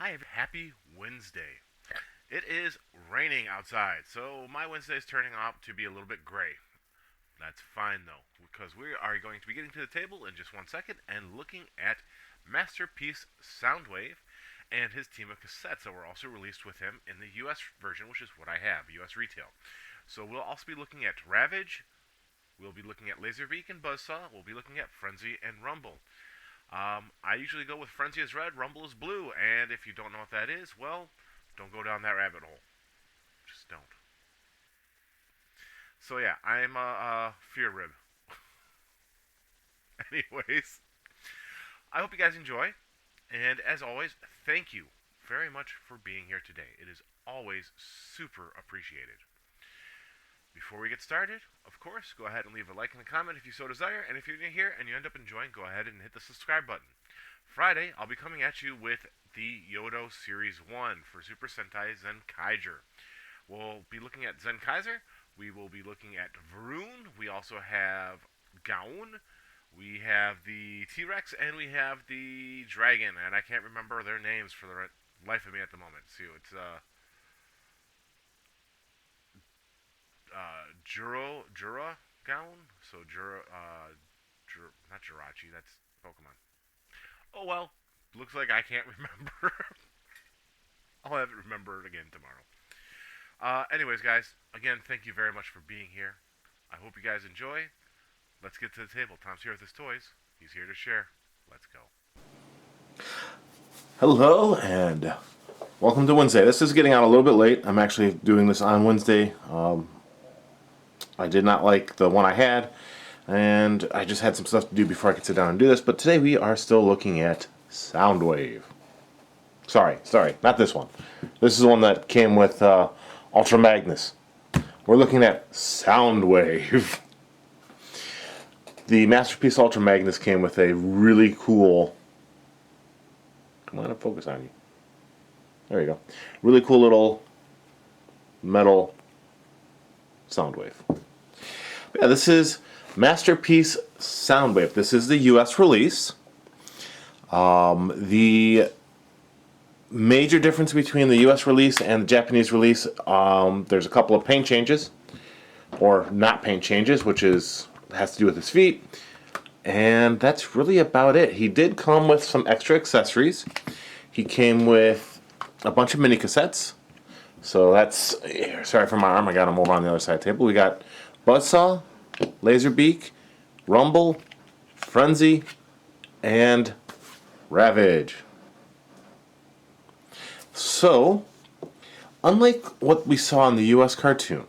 Hi, happy Wednesday. It is raining outside, so my Wednesday is turning out to be a little bit gray. That's fine though, because we are going to be getting to the table in just 1 second and looking at Masterpiece Soundwave and his team of cassettes that were also released with him in the US version, which is what I have, US retail. So we'll also be looking at Ravage, we'll be looking at Laserbeak and Buzzsaw, we'll be looking at Frenzy and Rumble. I usually go with Frenzy is red, Rumble is blue, and if you don't know what that is, well, don't go down that rabbit hole. Just don't. So yeah, I'm a FIRRIB. Anyways, I hope you guys enjoy, and as always, thank you very much for being here today. It is always super appreciated. Before we get started, of course, go ahead and leave a like and a comment if you so desire, and if you're new here and you end up enjoying, go ahead and hit the subscribe button. Friday, I'll be coming at you with the Yodo Series 1 for Super Sentai Zenkaiger. We'll be looking at Zenkaiser, we will be looking at Vroon, we also have Gaon, we have the T-Rex, and we have the Dragon, and I can't remember their names for the life of me at the moment. See, it's Jura Gown. So not Jirachi. That's Pokemon. Oh well, looks like I can't remember. I'll have it remembered again tomorrow. Anyways, guys, again, thank you very much for being here. I hope you guys enjoy. Let's get to the table. Tom's here with his toys. He's here to share. Let's go. Hello and welcome to Wednesday. This is getting out a little bit late. I'm actually doing this on Wednesday. I did not like the one I had, and I just had some stuff to do before I could sit down and do this. But today we are still looking at Soundwave. Sorry, not this one. This is the one that came with Ultra Magnus. We're looking at Soundwave. The Masterpiece Ultra Magnus came with a really cool... Come on, focus on you. There you go. Really cool little metal Soundwave. Yeah, this is Masterpiece Soundwave. This is the US release. The major difference between the US release and the Japanese release, there's a couple of paint changes, or not paint changes, which has to do with his feet. And that's really about it. He did come with some extra accessories. He came with a bunch of mini cassettes. So that's, sorry for my arm, I got him over on the other side of the table. We got Buzzsaw, Laserbeak, Rumble, Frenzy, and Ravage. So, unlike what we saw in the US cartoon,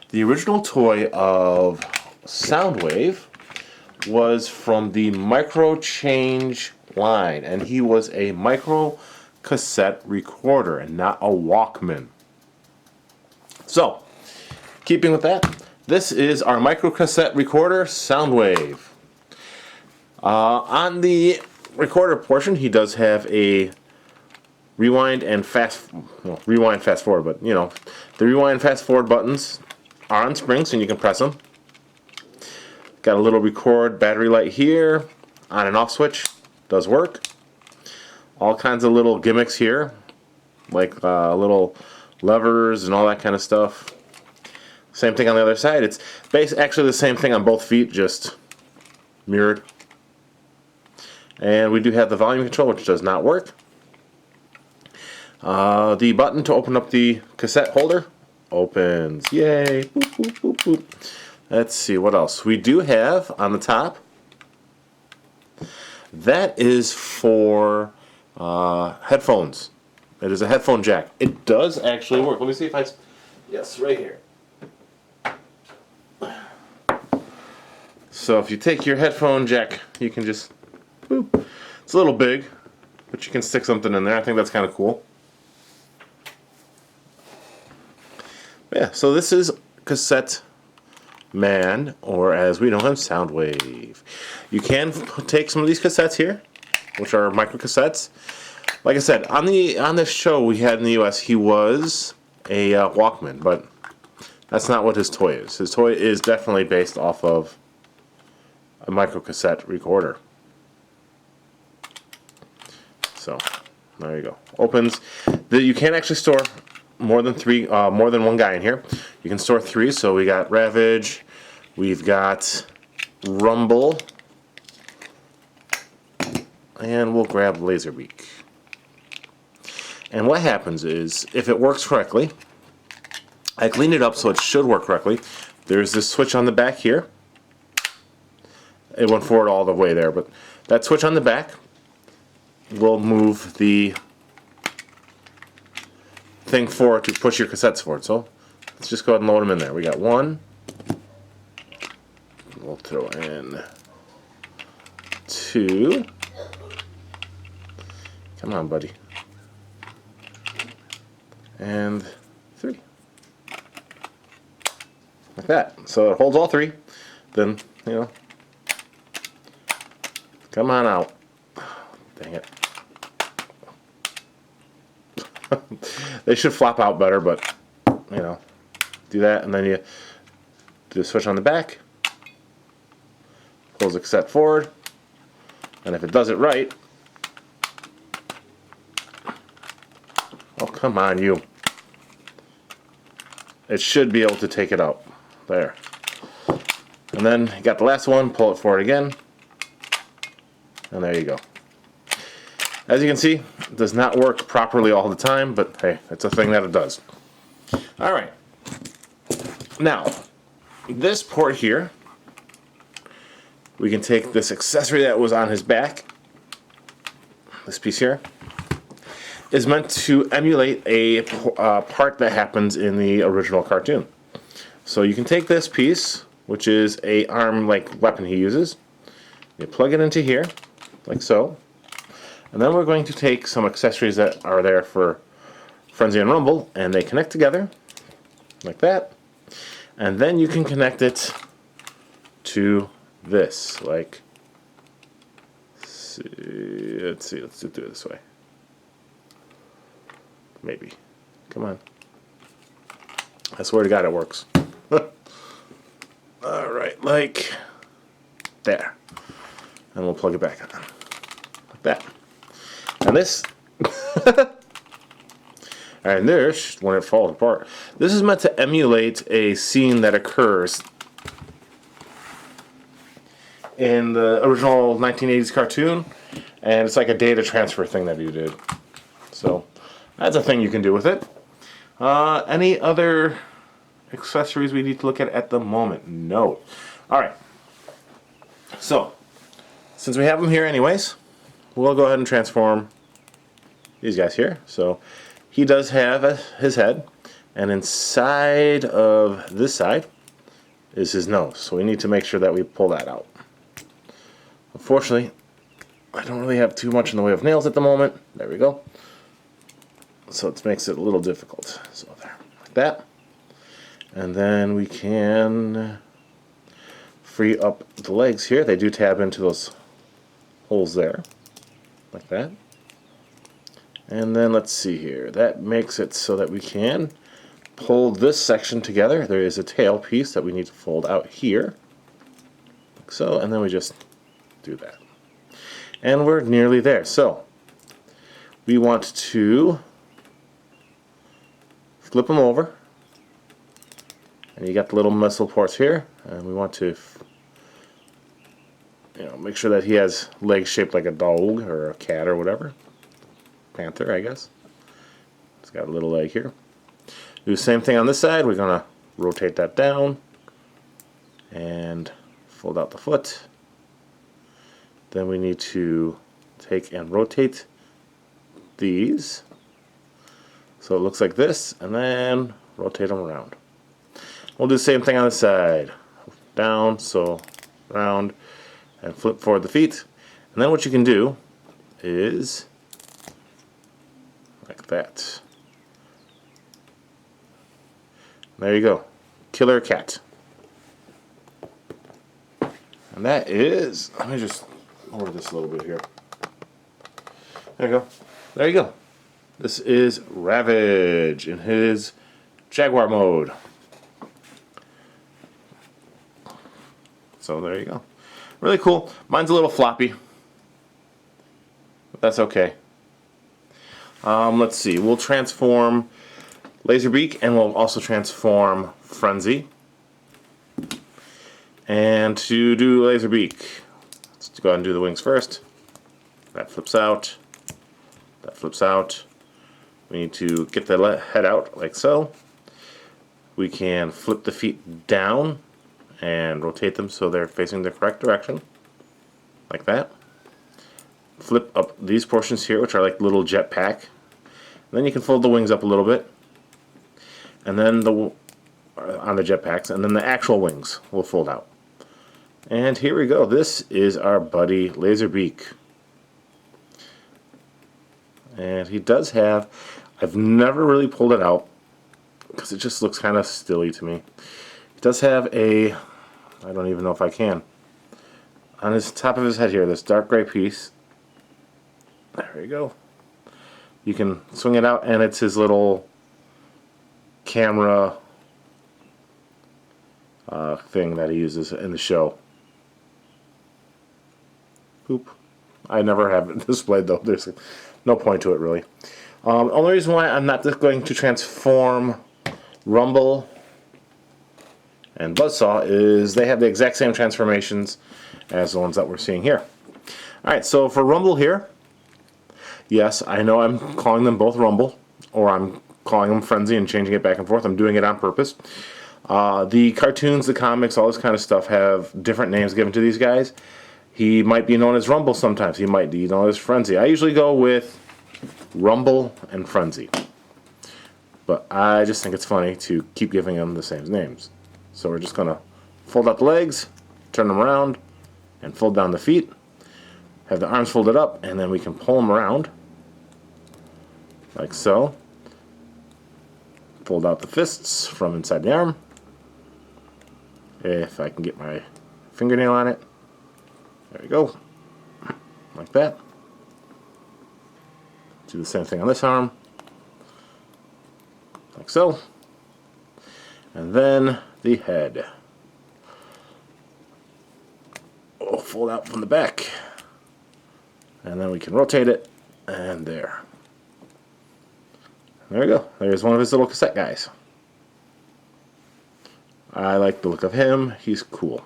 the original toy of Soundwave was from the Micro Change line, and he was a micro cassette recorder and not a Walkman. So, keeping with that, this is our micro cassette recorder, Soundwave. On the recorder portion, he does have a rewind and fast forward, but you know, the rewind fast forward buttons are on springs and you can press them. Got a little record battery light here, on and off switch, does work. All kinds of little gimmicks here, like little levers and all that kind of stuff. Same thing on the other side. It's actually the same thing on both feet, just mirrored. And we do have the volume control, which does not work. The button to open up the cassette holder opens. Yay! Boop, boop, boop, boop. Let's see what else. We do have on the top. That is for headphones. It is a headphone jack. It does actually work. Let me see if I... Yes, right here. So if you take your headphone jack, you can just... Boop. It's a little big, but you can stick something in there. I think that's kind of cool. Yeah, so this is Cassette Man, or as we know him, Soundwave. You can take some of these cassettes here, which are micro cassettes. Like I said, on this show we had in the US, he was a Walkman, but that's not what his toy is. His toy is definitely based off of a micro cassette recorder. So There you go. Opens. You can't actually store more than one guy in here. You can store 3. So we got Ravage, we've got Rumble, and we'll grab Laserbeak. And what happens is, if it works correctly, I cleaned it up so it should work correctly. There's this switch on the back here. It went forward all the way there, but that switch on the back will move the thing forward to push your cassettes forward. So let's just go ahead and load them in there. We got 1. We'll throw in 2. Come on, buddy. And 3. Like that. So it holds all 3. Then, you know, come on out. Dang it. They should flop out better, but, you know, do that, and then you do the switch on the back, pulls the cassette forward, and if it does it right, oh, come on, you. It should be able to take it out. There. And then you got the last one, pull it forward again, and there you go. As you can see, it does not work properly all the time, but hey, it's a thing that it does. Alright. Now, this port here, we can take this accessory that was on his back, this piece here, is meant to emulate a part that happens in the original cartoon. So you can take this piece, which is a arm-like weapon he uses, you plug it into here, like so. And then we're going to take some accessories that are there for Frenzy and Rumble, and they connect together, like that. And then you can connect it to this, like, let's do it this way. Maybe. Come on. I swear to God it works. Alright, like there. And we'll plug it back on. Like that. And this, and this, when it falls apart, this is meant to emulate a scene that occurs in the original 1980s cartoon, and it's like a data transfer thing that you did. So that's a thing you can do with it. Any other accessories we need to look at the moment? No. Alright. So, since we have them here anyways, we'll go ahead and transform these guys here. So he does have his head, and inside of this side is his nose. So we need to make sure that we pull that out. Unfortunately, I don't really have too much in the way of nails at the moment. There we go. So it makes it a little difficult. So there, like that. And then we can free up the legs here. They do tab into those holes there. Like that. And then let's see here. That makes it so that we can pull this section together. There is a tail piece that we need to fold out here. Like so. And then we just do that. And we're nearly there. So we want to flip them over. And you got the little missile ports here. And we want to make sure that he has legs shaped like a dog or a cat or whatever. Panther, I guess. It's got a little leg here. Do the same thing on this side. We're going to rotate that down and fold out the foot. Then we need to take and rotate these so it looks like this, and then rotate them around. We'll do the same thing on this side. Down, so round, and flip forward the feet. And then what you can do is like that. There you go. Killer cat. And that is, let me just lower this a little bit here. There you go. There you go. This is Ravage in his Jaguar mode. So there you go. Really cool. Mine's a little floppy, but that's okay. Let's see. We'll transform Laserbeak, and we'll also transform Frenzy. And to do Laserbeak, let's go ahead and do the wings first. That flips out. That flips out. We need to get the head out like so. We can flip the feet down and rotate them so they're facing the correct direction, like that. Flip up these portions here, which are like little jetpack. Then you can fold the wings up a little bit, and then on the jetpacks, and then the actual wings will fold out. And here we go. This is our buddy Laserbeak. And he does have, I've never really pulled it out because it just looks kind of stilly to me. He does have a, I don't even know if I can, on his top of his head here, this dark gray piece. There you go. You can swing it out, and it's his little camera thing that he uses in the show. Poop. I never have it displayed, though. There's no point to it, really. Only reason why I'm not just going to transform Rumble and Buzzsaw is they have the exact same transformations as the ones that we're seeing here. Alright, so for Rumble here, yes, I know I'm calling them both Rumble, or I'm calling them Frenzy and changing it back and forth. I'm doing it on purpose. The cartoons, the comics, all this kind of stuff have different names given to these guys. He might be known as Rumble sometimes. He might be known as Frenzy. I usually go with Rumble and Frenzy. But I just think it's funny to keep giving them the same names. So we're just going to fold out the legs, turn them around, and fold down the feet. Have the arms folded up, and then we can pull them around, like so. Fold out the fists from inside the arm. If I can get my fingernail on it. There we go. Like that. Do the same thing on this arm. Like so. And then the head. Oh, fold out from the back. And then we can rotate it. And there. There we go. There's one of his little cassette guys. I like the look of him. He's cool.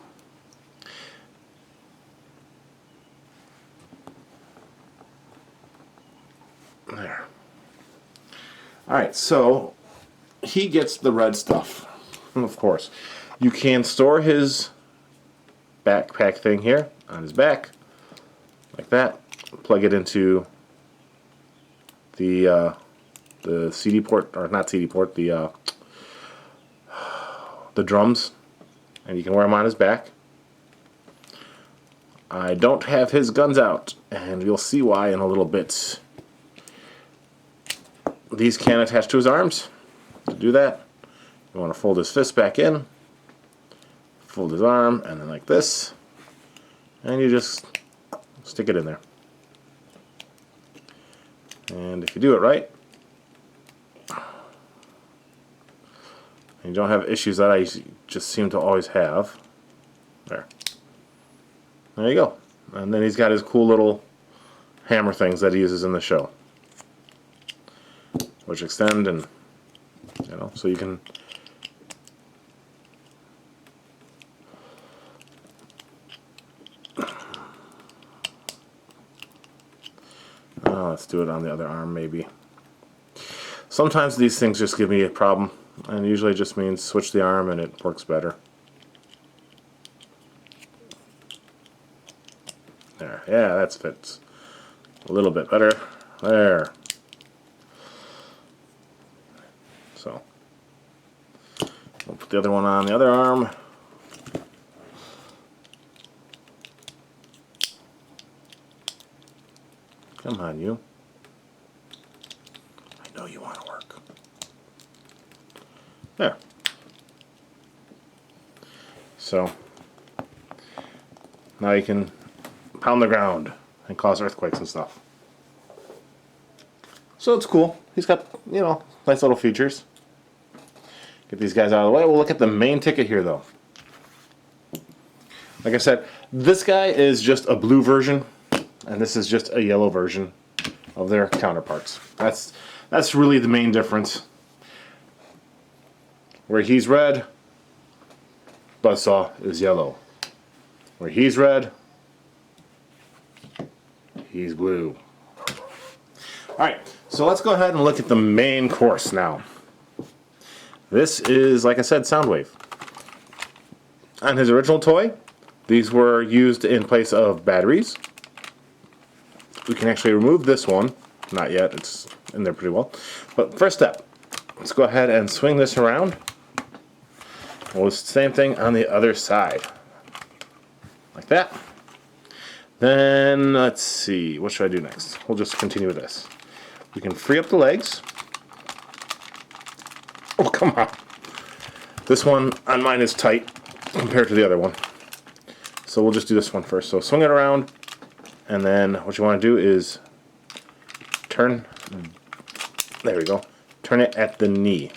There. Alright, so he gets the red stuff. Of course. You can store his backpack thing here on his back. Like that. Plug it into the CD port, or not CD port, the drums, and you can wear them on his back. I don't have his guns out, and you'll see why in a little bit. These can attach to his arms. To do that, you want to fold his fist back in, fold his arm, and then like this, and you just stick it in there. And if you do it right, you don't have issues that I just seem to always have. There you go. And then he's got his cool little hammer things that he uses in the show, which extend, and so you can let's do it on the other arm maybe. Sometimes these things just give me a problem, and usually it just means switch the arm and it works better. There, yeah, that fits a little bit better. There. So, we'll put the other one on the other arm. Come on, you. I know you want to work. There. So, now you can pound the ground and cause earthquakes and stuff. So it's cool. He's got, nice little features. Get these guys out of the way. We'll look at the main ticket here, though. Like I said, this guy is just a blue version, and this is just a yellow version of their counterparts. That's really the main difference. Where he's red, Buzzsaw is yellow. Where he's red, he's blue. Alright, so let's go ahead and look at the main course now. This is, like I said, Soundwave. On his original toy, these were used in place of batteries. We can actually remove this one. Not yet, it's in there pretty well. But first step, let's go ahead and swing this around. Well, it's the same thing on the other side. Like that. Then, let's see, what should I do next? We'll just continue with this. We can free up the legs. Oh, come on. This one on mine is tight compared to the other one. So we'll just do this one first. So swing it around, and then what you want to do is turn, there we go, turn it at the knee,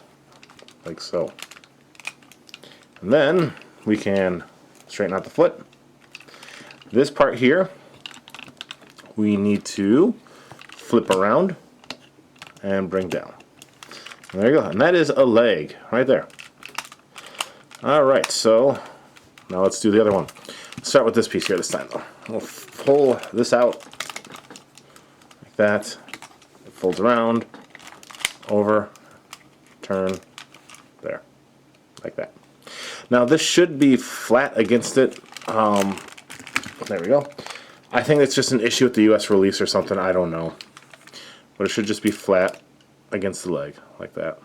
like so. And then we can straighten out the foot. This part here, we need to flip around and bring down. And there you go, and that is a leg right there. Alright, so now let's do the other one. Let's start with this piece here this time though. We'll pull this out like that. It folds around, over, turn, there, like that. Now this should be flat against it. There we go. I think it's just an issue with the US release or something, I don't know. But it should just be flat against the leg, like that.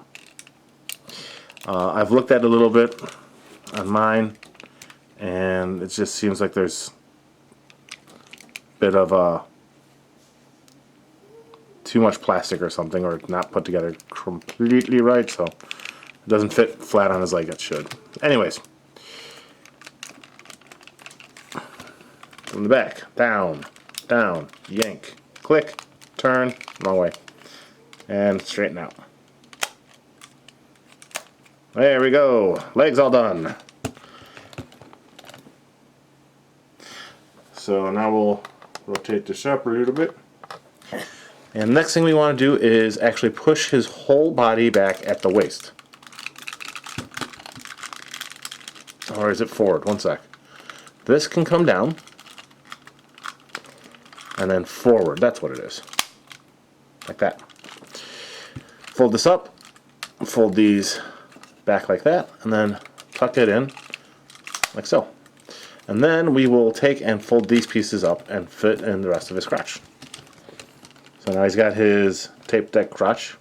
I've looked at it a little bit on mine, and it just seems like there's a bit of too much plastic or something, or not put together completely right, so it doesn't fit flat on his leg. It should. Anyways, from the back, down, down, yank, click, turn, wrong way, and straighten out. There we go. Legs all done. So now we'll rotate this up a little bit. And next thing we want to do is actually push his whole body back at the waist. Or is it forward? One sec. This can come down. And then forward. That's what it is. Like that. Fold this up. Fold these back like that, and then tuck it in like so. And then we will take and fold these pieces up and fit in the rest of his crotch. So now he's got his tape deck crotch.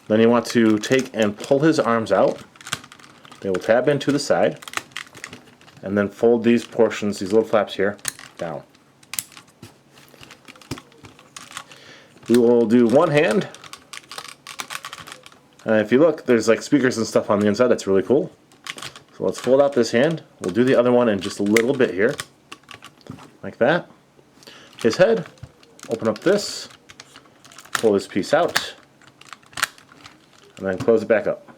Then you want to take and pull his arms out. They will tab into the side, and then fold these portions, these little flaps here, down. We will do one hand. If you look, there's like speakers and stuff on the inside. That's really cool. So let's fold out this hand. We'll do the other one in just a little bit here. Like that. His head. Open up this. Pull this piece out. And then close it back up.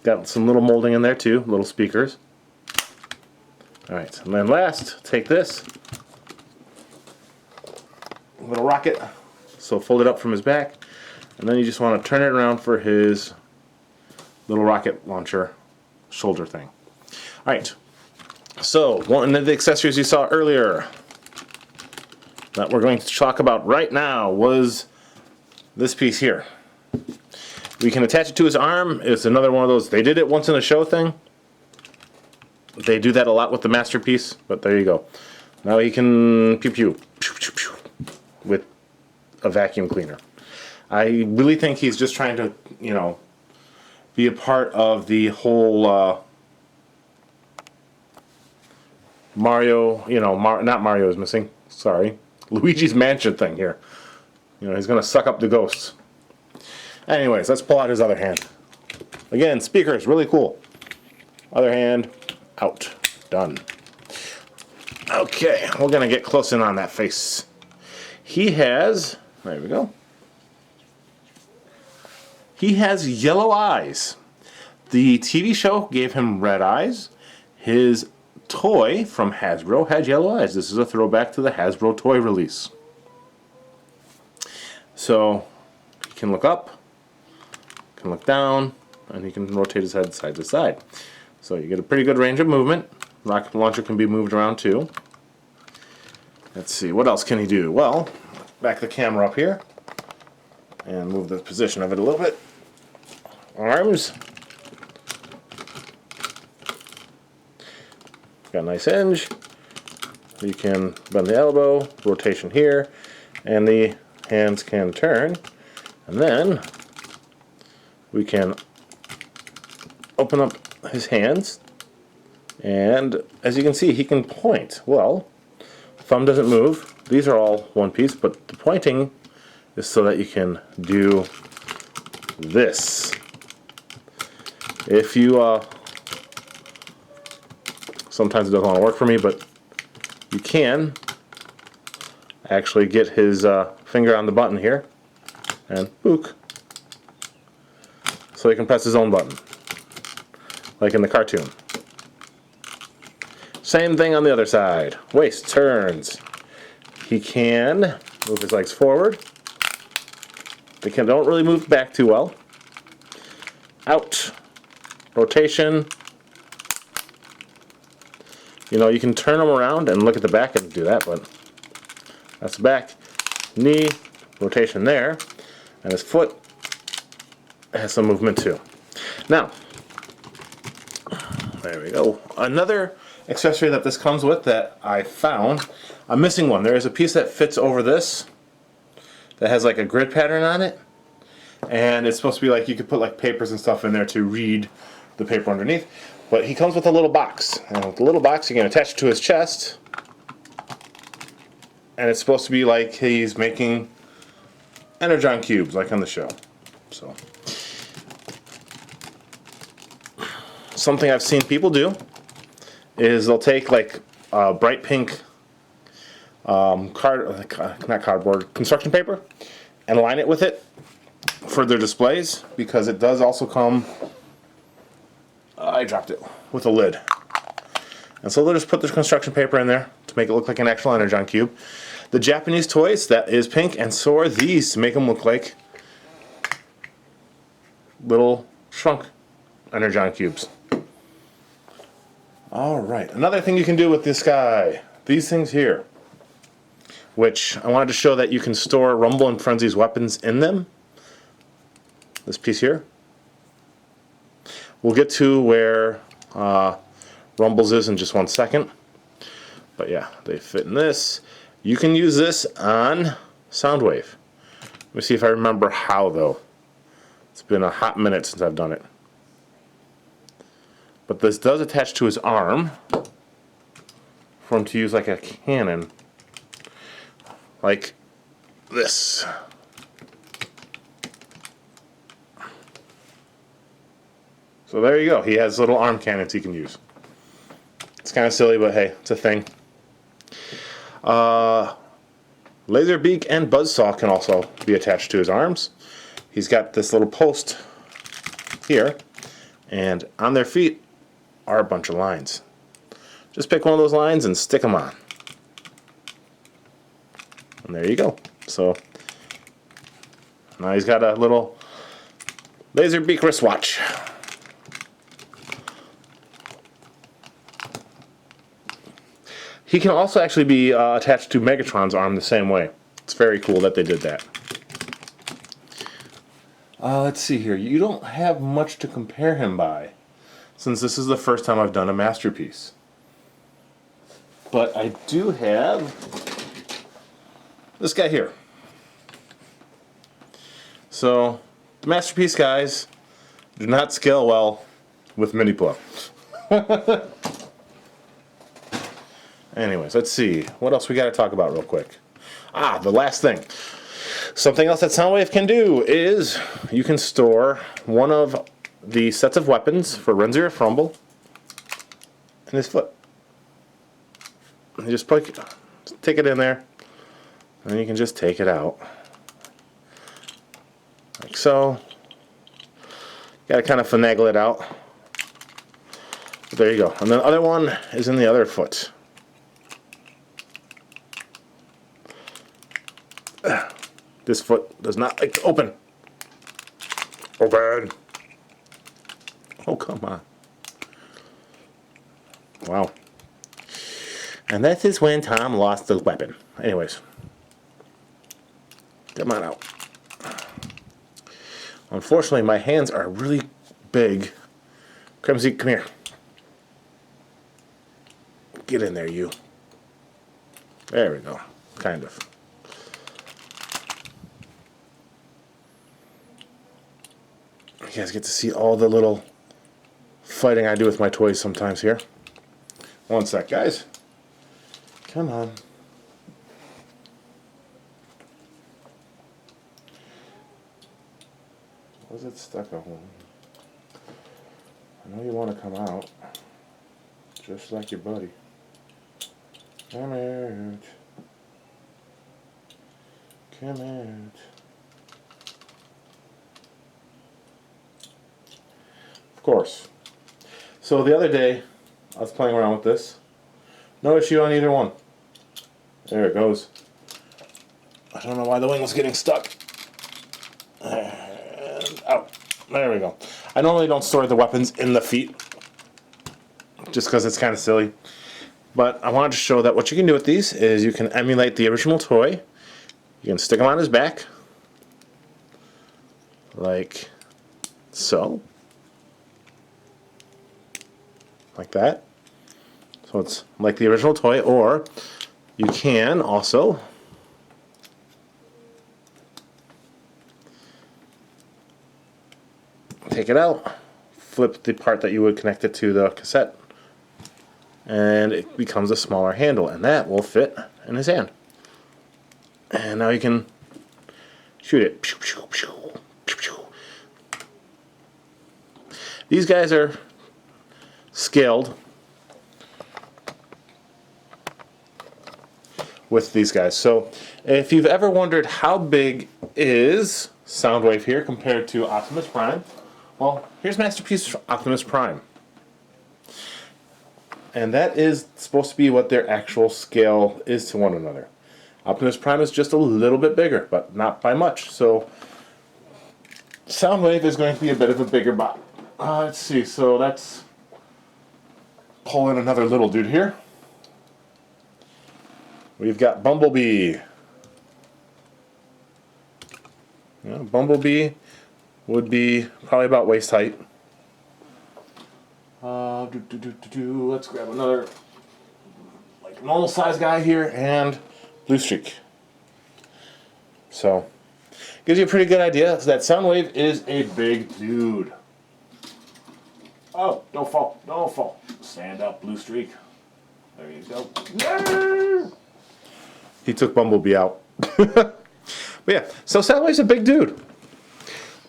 Got some little molding in there too. Little speakers. Alright, and then last, take this. Little rocket. So fold it up from his back. And then you just want to turn it around for his little rocket launcher shoulder thing. Alright, so one of the accessories you saw earlier that we're going to talk about right now was this piece here. We can attach it to his arm. It's another one of those, they did it once in a show thing. They do that a lot with the masterpiece, but there you go. Now he can pew pew, pew pew pew with a vacuum cleaner. I really think he's just trying to, you know, be a part of the whole Mario, you know, not Mario is missing, sorry, Luigi's Mansion thing here. You know, he's going to suck up the ghosts. Anyways, let's pull out his other hand. Again, speakers, really cool. Other hand, out. Done. Okay, we're going to get close in on that face. He has, there we go. He has yellow eyes. The TV show gave him red eyes. His toy from Hasbro had yellow eyes. This is a throwback to the Hasbro toy release. So he can look up, can look down, and he can rotate his head side to side. So you get a pretty good range of movement. Rocket launcher can be moved around too. Let's see, what else can he do? Well, back the camera up here and move the position of it a little bit. Arms. Got a nice hinge. You can bend the elbow, rotation here, and the hands can turn. And then we can open up his hands, and as you can see, he can point. Well, thumb doesn't move. These are all one piece, but the pointing is so that you can do this. If you sometimes it doesn't want to work for me, but you can actually get his finger on the button here and book, so he can press his own button like in the cartoon. Same thing on the other side. Waist turns. He can move his legs forward. They don't really move back too well. Out. Rotation. You know, you can turn them around and look at the back and do that, but that's the back. Knee. Rotation there. And his foot has some movement too. Now, there we go. Another accessory that this comes with that I found, I'm missing one. There is a piece that fits over this that has like a grid pattern on it, and it's supposed to be like you could put like papers and stuff in there to read the paper underneath. But he comes with a little box, and with the little box you can attach it to his chest, and it's supposed to be like he's making energon cubes like on the show. So something I've seen people do is they'll take like bright pink not cardboard, construction paper, and line it with it for their displays, because it does also come, I dropped it, with a lid. And so they'll just put the construction paper in there to make it look like an actual energon cube. The Japanese toys, that is pink, and so are these to make them look like little shrunk energon cubes. Alright, another thing you can do with this guy, these things here, which I wanted to show that you can store Rumble and Frenzy's weapons in them. This piece here. We'll get to where Rumble's is in just one second. But yeah, they fit in this. You can use this on Soundwave. Let me see if I remember how though. It's been a hot minute since I've done it. But this does attach to his arm for him to use like a cannon. Like this. So there you go. He has little arm cannons he can use. It's kind of silly, but hey, it's a thing. Laserbeak and Buzzsaw can also be attached to his arms. He's got this little post here, and on their feet are a bunch of lines. Just pick one of those lines and stick them on. And there you go. So now he's got a little Laserbeak wristwatch. He can also actually be attached to Megatron's arm the same way. It's very cool that they did that. Let's see here. You don't have much to compare him by, since this is the first time I've done a masterpiece. But I do have this guy here. So, the masterpiece guys do not scale well with mini Plo. Anyways, let's see. What else we got to talk about real quick? The last thing. Something else that Soundwave can do is you can store one of the sets of weapons for Renzi or Frumble in his foot. You just take it in there, and you can just take it out. Like so. Got to kind of finagle it out. But there you go. And the other one is in the other foot. This foot does not like to open. Open. Oh, come on. Wow. And that is when Tom lost the weapon. Anyways. Come on out. Unfortunately, my hands are really big. Crimsy, come here. Get in there, you. There we go. Kind of. You guys get to see all the little fighting I do with my toys sometimes here. One sec, guys. Come on. Was it stuck at home? I know you want to come out. Just like your buddy. Come out. Come out. Of course. So the other day, I was playing around with this. No issue on either one. There it goes. I don't know why the wing was getting stuck. And out. There we go. I normally don't store the weapons in the feet, just because it's kind of silly. But I wanted to show that what you can do with these is you can emulate the original toy. You can stick them on his back, like so. Like that. So it's like the original toy, or you can also take it out, flip the part that you would connect it to the cassette, and it becomes a smaller handle, and that will fit in his hand. And now you can shoot it. These guys are scaled with these guys. So if you've ever wondered how big is Soundwave here compared to Optimus Prime, well, here's Masterpiece Optimus Prime. And that is supposed to be what their actual scale is to one another. Optimus Prime is just a little bit bigger, but not by much. So Soundwave is going to be a bit of a bigger bot. Let's see, so that's pull in another little dude here. We've got Bumblebee. Yeah, Bumblebee would be probably about waist height. Let's grab another like normal size guy here, and Blue Streak. So gives you a pretty good idea that Soundwave is a big dude. Oh, don't fall, don't fall. Stand up, Blue Streak. There you go. Yeah! He took Bumblebee out. But yeah, so Soundwave's a big dude.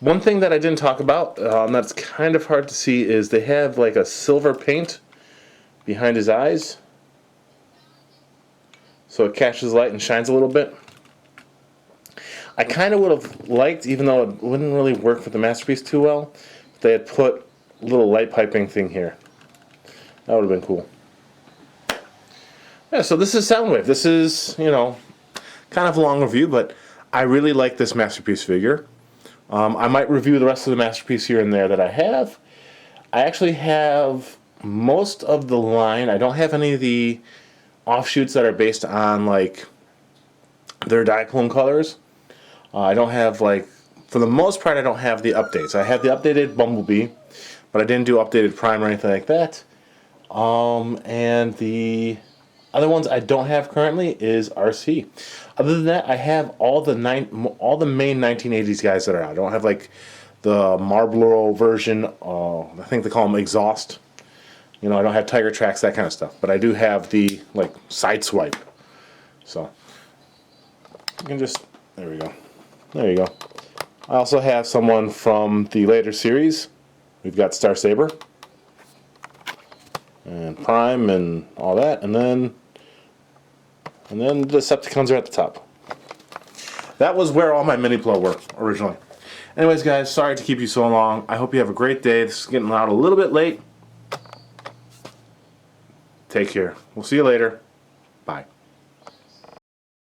One thing that I didn't talk about, that's kind of hard to see, is they have like a silver paint behind his eyes. So it catches light and shines a little bit. I kind of would have liked, even though it wouldn't really work for the Masterpiece too well, if they had put a little light piping thing here. That would have been cool. Yeah, so this is Soundwave. This is, you know, kind of a long review, but I really like this Masterpiece figure. I might review the rest of the Masterpiece here and there that I have. I actually have most of the line. I don't have any of the offshoots that are based on like their Diaclone colors. I don't have, like, for the most part, I don't have the updates. I have the updated Bumblebee, but I didn't do updated Prime or anything like that. And the other ones I don't have currently is RC. Other than that, I have all the main 1980s guys that are out. I don't have like the Marlboro version. I think they call them Exhaust. You know, I don't have Tiger Tracks, that kind of stuff. But I do have the like Sideswipe. So you can just, there we go. There you go. I also have someone from the later series. We've got Star Saber and Prime and all that, and then the Decepticons are at the top. That was where all my mini-plo were originally. Anyways, guys, sorry to keep you so long. I hope you have a great day. This is getting out a little bit late. Take care. We'll see you later.